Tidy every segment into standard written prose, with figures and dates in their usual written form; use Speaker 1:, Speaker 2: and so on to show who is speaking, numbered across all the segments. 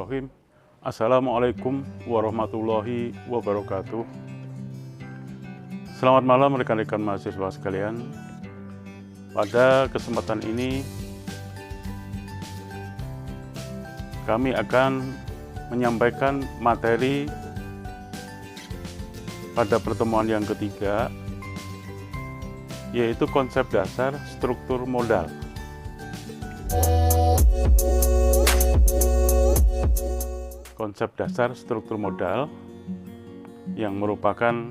Speaker 1: Bismillahirrahmanirrahim. Assalamualaikum warahmatullahi wabarakatuh. Selamat malam rekan-rekan mahasiswa sekalian. Pada kesempatan ini kami akan menyampaikan materi pada pertemuan yang ketiga, yaitu konsep dasar struktur modal. Konsep dasar struktur modal yang merupakan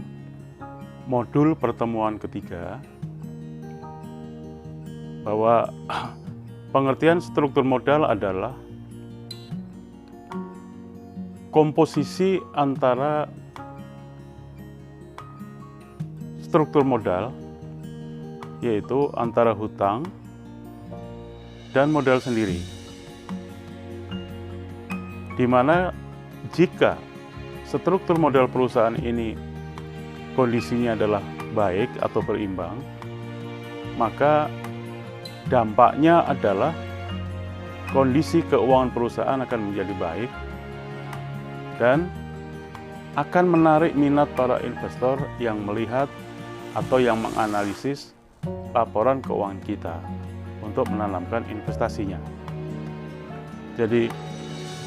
Speaker 1: modul pertemuan ketiga, bahwa pengertian struktur modal adalah komposisi antara struktur modal, yaitu antara hutang dan modal sendiri, di mana jika struktur modal perusahaan ini kondisinya adalah baik atau berimbang, maka dampaknya adalah kondisi keuangan perusahaan akan menjadi baik dan akan menarik minat para investor yang melihat atau yang menganalisis laporan keuangan kita untuk menanamkan investasinya. Jadi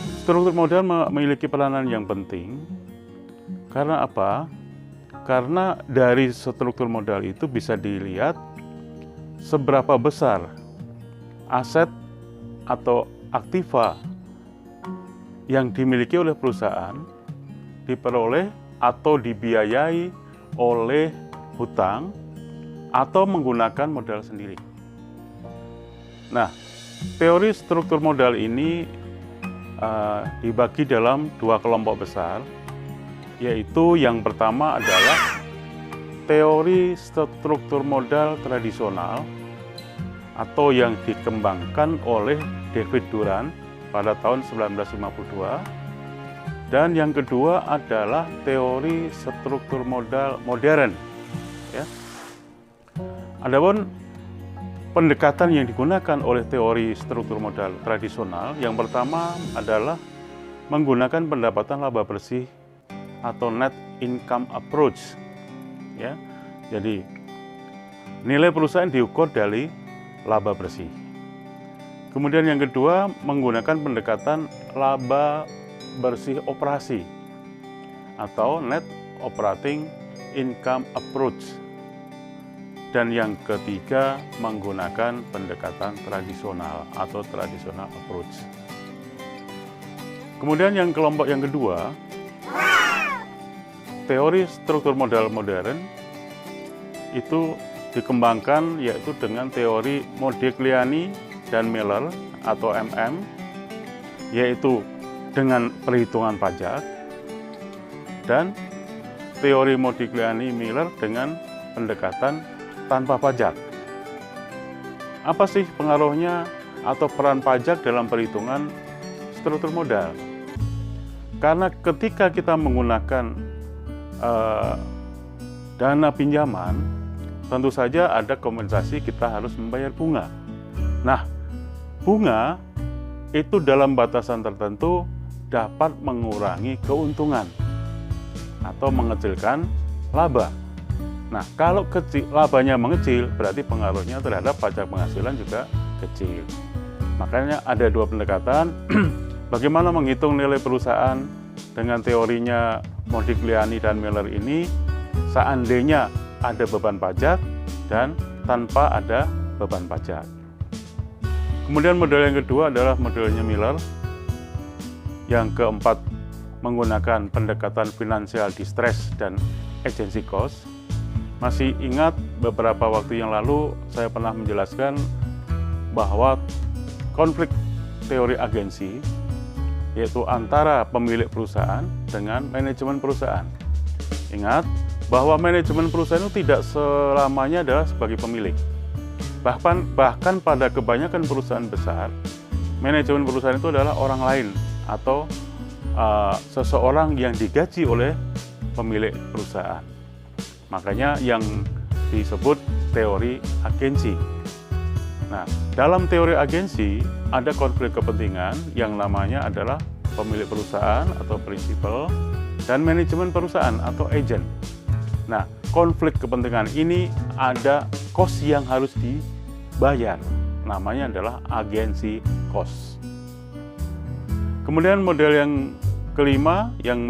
Speaker 1: struktur modal memiliki peranan yang penting. Karena apa? Karena dari struktur modal itu bisa dilihat seberapa besar aset atau aktiva yang dimiliki oleh perusahaan diperoleh atau dibiayai oleh hutang atau menggunakan modal sendiri. Nah, teori struktur modal ini dibagi dalam dua kelompok besar, yaitu yang pertama adalah teori struktur modal tradisional atau yang dikembangkan oleh David Duran pada tahun 1952, dan yang kedua adalah teori struktur modal modern. Ya. Adapun pendekatan yang digunakan oleh teori struktur modal tradisional, yang pertama adalah menggunakan pendapatan laba bersih atau net income approach. Ya, jadi nilai perusahaan diukur dari laba bersih. Kemudian yang kedua menggunakan pendekatan laba bersih operasi atau net operating income approach. Dan yang ketiga menggunakan pendekatan tradisional atau traditional approach. Kemudian yang kelompok yang kedua, teori struktur modal modern itu dikembangkan yaitu dengan teori Modigliani dan Miller atau MM, yaitu dengan perhitungan pajak, dan teori Modigliani-Miller dengan pendekatan tanpa pajak. Apa sih pengaruhnya atau peran pajak dalam perhitungan struktur modal? Karena ketika kita menggunakan dana pinjaman, tentu saja ada kompensasi, kita harus membayar bunga. Nah, bunga itu dalam batasan tertentu dapat mengurangi keuntungan atau mengecilkan laba. Nah, kalau labanya mengecil, berarti pengaruhnya terhadap pajak penghasilan juga kecil. Makanya ada dua pendekatan. Bagaimana menghitung nilai perusahaan dengan teorinya Modigliani dan Miller ini, seandainya ada beban pajak dan tanpa ada beban pajak. Kemudian model yang kedua adalah modelnya Miller. Yang keempat menggunakan pendekatan financial distress dan agency cost. Masih ingat beberapa waktu yang lalu saya pernah menjelaskan bahwa konflik teori agensi yaitu antara pemilik perusahaan dengan manajemen perusahaan. Ingat bahwa manajemen perusahaan itu tidak selamanya adalah sebagai pemilik. Bahkan pada kebanyakan perusahaan besar, manajemen perusahaan itu adalah orang lain atau seseorang yang digaji oleh pemilik perusahaan. Makanya yang disebut teori agensi. Nah, dalam teori agensi ada konflik kepentingan yang namanya adalah pemilik perusahaan atau prinsipal, dan manajemen perusahaan atau agent. Nah, konflik kepentingan ini ada cost yang harus dibayar. Namanya adalah agency cost. Kemudian model yang kelima yang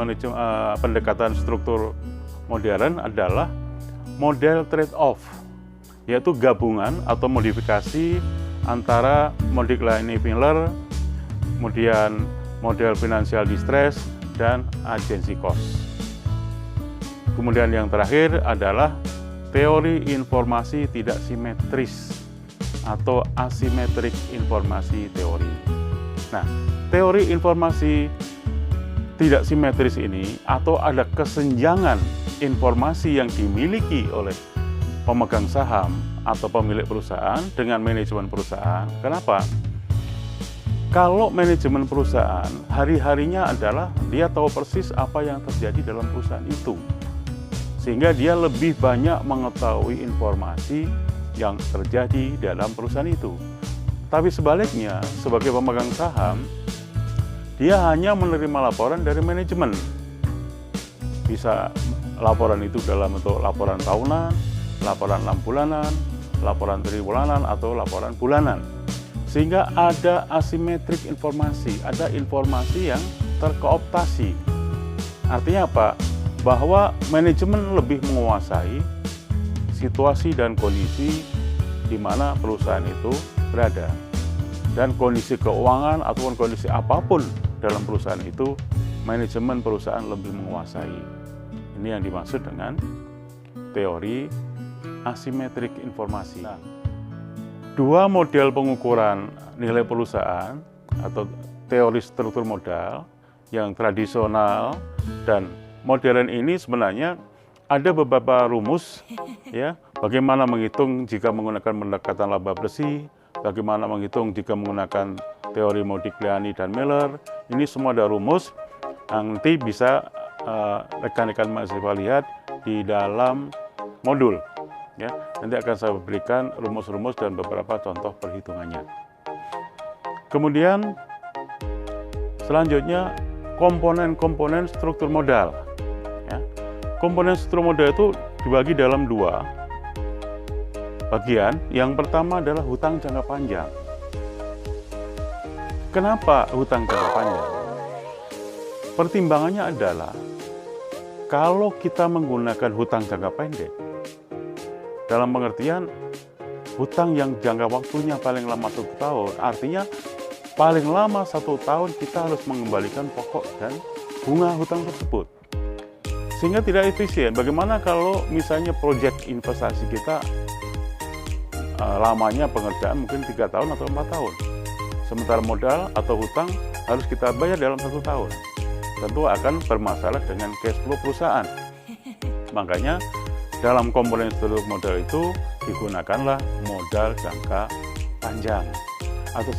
Speaker 1: pendekatan struktur modern adalah model trade-off, yaitu gabungan atau modifikasi antara multi-line Miller, kemudian model financial distress, dan agency cost. Kemudian yang terakhir adalah teori informasi tidak simetris atau asymmetric informasi teori. Nah, teori informasi tidak simetris ini atau ada kesenjangan informasi yang dimiliki oleh pemegang saham atau pemilik perusahaan dengan manajemen perusahaan. Kenapa? Kalau manajemen perusahaan, hari-harinya adalah dia tahu persis apa yang terjadi dalam perusahaan itu. Sehingga dia lebih banyak mengetahui informasi yang terjadi dalam perusahaan itu. Tapi sebaliknya, sebagai pemegang saham, dia hanya menerima laporan dari manajemen. Bisa laporan itu dalam bentuk laporan tahunan, laporan 6 bulanan, laporan triwulan atau laporan bulanan. Sehingga ada asimetrik informasi, ada informasi yang terkooptasi. Artinya apa? Bahwa manajemen lebih menguasai situasi dan kondisi di mana perusahaan itu berada. Dan kondisi keuangan ataupun kondisi apapun dalam perusahaan itu, manajemen perusahaan lebih menguasai. Ini yang dimaksud dengan teori asimetrik informasi. Nah, dua model pengukuran nilai perusahaan atau teori struktur modal yang tradisional dan modern ini sebenarnya ada beberapa rumus ya, bagaimana menghitung jika menggunakan pendekatan laba bersih, bagaimana menghitung jika menggunakan teori Modigliani dan Miller. Ini semua ada rumus yang nanti bisa rekan-rekan mahasiswa lihat di dalam modul. Ya, nanti akan saya berikan rumus-rumus dan beberapa contoh perhitungannya. Kemudian selanjutnya komponen-komponen struktur modal. Ya. Komponen struktur modal itu dibagi dalam dua bagian. Yang pertama adalah hutang jangka panjang. Kenapa hutang jangka panjang? Pertimbangannya adalah kalau kita menggunakan hutang jangka pendek, dalam pengertian hutang yang jangka waktunya paling lama 1 tahun, artinya paling lama 1 tahun kita harus mengembalikan pokok dan bunga hutang tersebut. Sehingga tidak efisien. Bagaimana kalau misalnya proyek investasi kita lamanya pengerjaan mungkin 3 tahun atau 4 tahun. Sementara modal atau hutang harus kita bayar dalam 1 tahun. Tentu akan bermasalah dengan cash flow perusahaan. Makanya dalam komponen struktur modal itu digunakanlah modal jangka panjang atau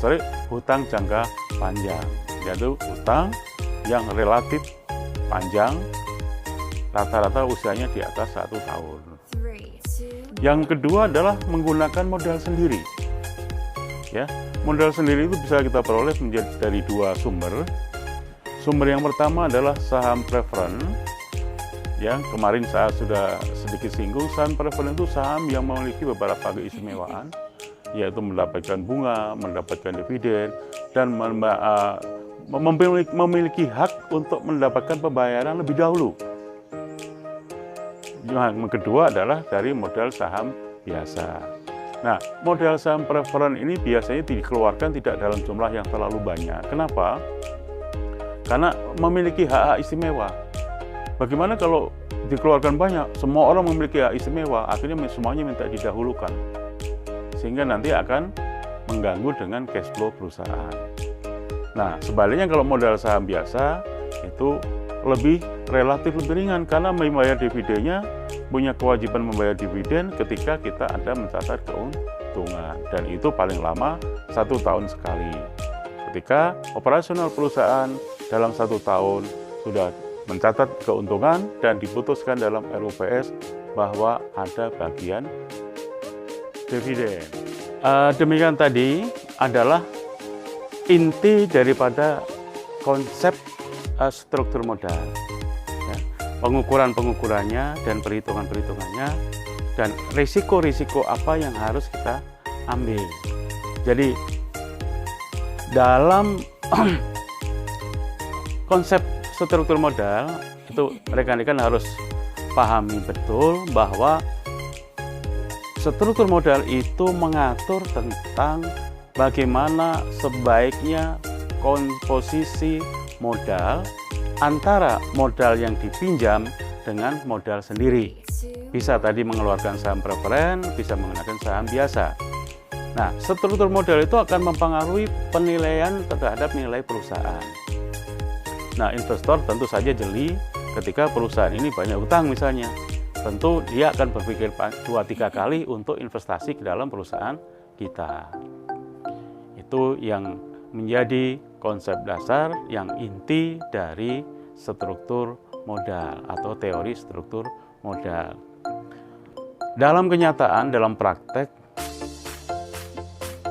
Speaker 1: hutang jangka panjang, yaitu hutang yang relatif panjang, rata-rata usianya di atas 1 tahun. Yang kedua adalah menggunakan modal sendiri. Ya, modal sendiri itu bisa kita peroleh menjadi dari 2 sumber. Sumber yang pertama adalah saham preference. Ya, kemarin saya sudah sedikit singgung, saham preference itu saham yang memiliki beberapa keistimewaan, yaitu mendapatkan bunga, mendapatkan dividen, dan memiliki hak untuk mendapatkan pembayaran lebih dahulu. Yang kedua adalah dari modal saham biasa. Nah, modal saham preference ini biasanya dikeluarkan tidak dalam jumlah yang terlalu banyak. Kenapa? Karena memiliki hak istimewa. Bagaimana kalau dikeluarkan banyak, semua orang memiliki hak istimewa, akhirnya semuanya minta didahulukan. Sehingga nanti akan mengganggu dengan cash flow perusahaan. Nah, sebaliknya kalau modal saham biasa, itu relatif lebih ringan karena membayar dividennya, punya kewajiban membayar dividen ketika kita ada mencatat keuntungan. Dan itu paling lama 1 tahun sekali. Ketika operasional perusahaan dalam 1 tahun sudah mencatat keuntungan dan diputuskan dalam RUPS bahwa ada bagian dividen. Demikian tadi adalah inti daripada konsep struktur modal, ya. Pengukurannya dan perhitungannya, dan risiko-risiko apa yang harus kita ambil. Jadi dalam konsep struktur modal itu rekan-rekan harus pahami betul bahwa struktur modal itu mengatur tentang bagaimana sebaiknya komposisi modal antara modal yang dipinjam dengan modal sendiri. Bisa tadi mengeluarkan saham preferen, bisa menggunakan saham biasa. Nah, struktur modal itu akan mempengaruhi penilaian terhadap nilai perusahaan. Nah, investor tentu saja jeli ketika perusahaan ini banyak utang misalnya. Tentu dia akan berpikir 2-3 kali untuk investasi ke dalam perusahaan kita. Itu yang menjadi konsep dasar yang inti dari struktur modal atau teori struktur modal. Dalam kenyataan, dalam praktek,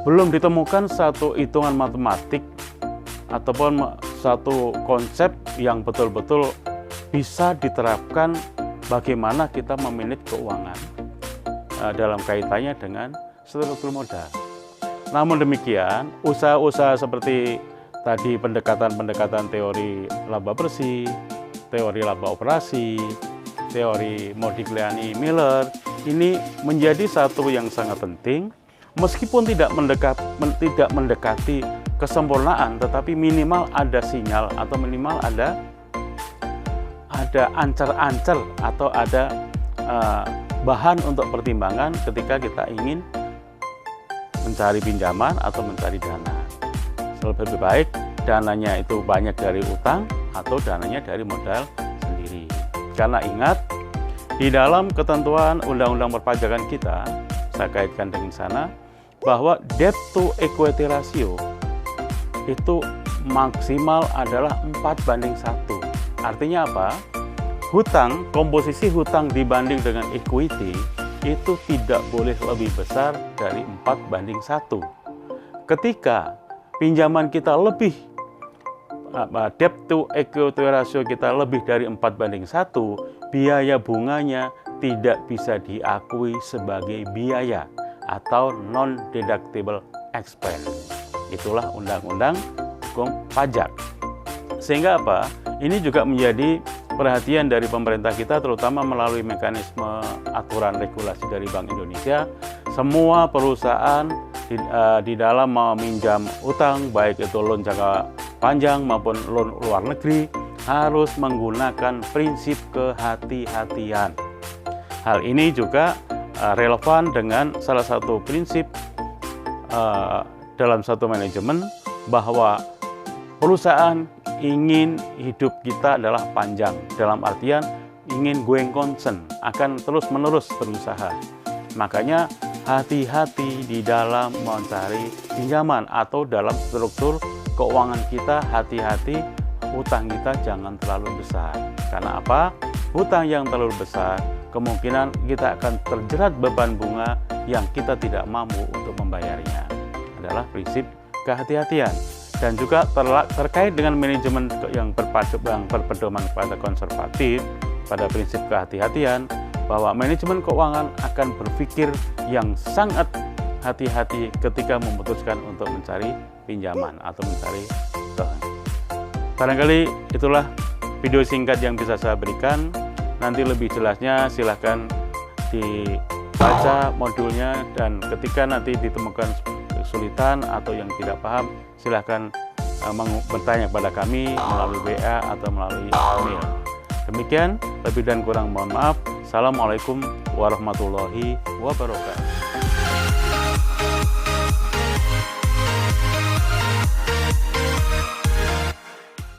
Speaker 1: belum ditemukan satu hitungan matematik ataupun satu konsep yang betul-betul bisa diterapkan bagaimana kita memanage keuangan dalam kaitannya dengan struktur modal. Namun demikian, usaha-usaha seperti tadi pendekatan teori laba bersih, teori laba operasi, teori Modigliani-Miller ini menjadi satu yang sangat penting, meskipun tidak mendekati kesempurnaan, tetapi minimal ada sinyal atau minimal ada ancer-ancer atau ada bahan untuk pertimbangan ketika kita ingin mencari pinjaman atau mencari dana. Lebih baik dananya itu banyak dari utang atau dananya dari modal sendiri. Karena ingat, di dalam ketentuan undang-undang perpajakan kita, saya kaitkan dengan sana, bahwa debt to equity ratio itu maksimal adalah 4:1. Artinya apa? Komposisi hutang dibanding dengan equity itu tidak boleh lebih besar dari 4:1. Ketika pinjaman kita lebih, debt to equity ratio kita lebih dari 4:1, biaya bunganya tidak bisa diakui sebagai biaya atau non-deductible expense. Itulah undang-undang hukum pajak. Sehingga apa? Ini juga menjadi perhatian dari pemerintah kita, terutama melalui mekanisme aturan regulasi dari Bank Indonesia. Semua perusahaan di dalam meminjam utang, baik itu loan jangka panjang maupun loan luar negeri, harus menggunakan prinsip kehati-hatian. Hal ini juga relevan dengan salah satu prinsip dalam satu manajemen, bahwa perusahaan ingin hidup kita adalah panjang, dalam artian ingin going concern, akan terus-menerus berusaha. Makanya hati-hati di dalam mencari pinjaman atau dalam struktur keuangan kita, hati-hati hutang kita jangan terlalu besar. Karena apa? Hutang yang terlalu besar, kemungkinan kita akan terjerat beban bunga yang kita tidak mampu untuk membayarnya. Adalah prinsip kehati-hatian. Dan juga terkait dengan manajemen yang berpedoman pada konservatif, pada prinsip kehati-hatian, bahwa manajemen keuangan akan berpikir yang sangat hati-hati ketika memutuskan untuk mencari pinjaman atau mencari utang. Barangkali itulah video singkat yang bisa saya berikan. Nanti lebih jelasnya silahkan dibaca modulnya, dan ketika nanti ditemukan kesulitan atau yang tidak paham, silahkan bertanya kepada kami melalui WA atau melalui email. Demikian, lebih dan kurang mohon maaf. Assalamualaikum warahmatullahi wabarakatuh.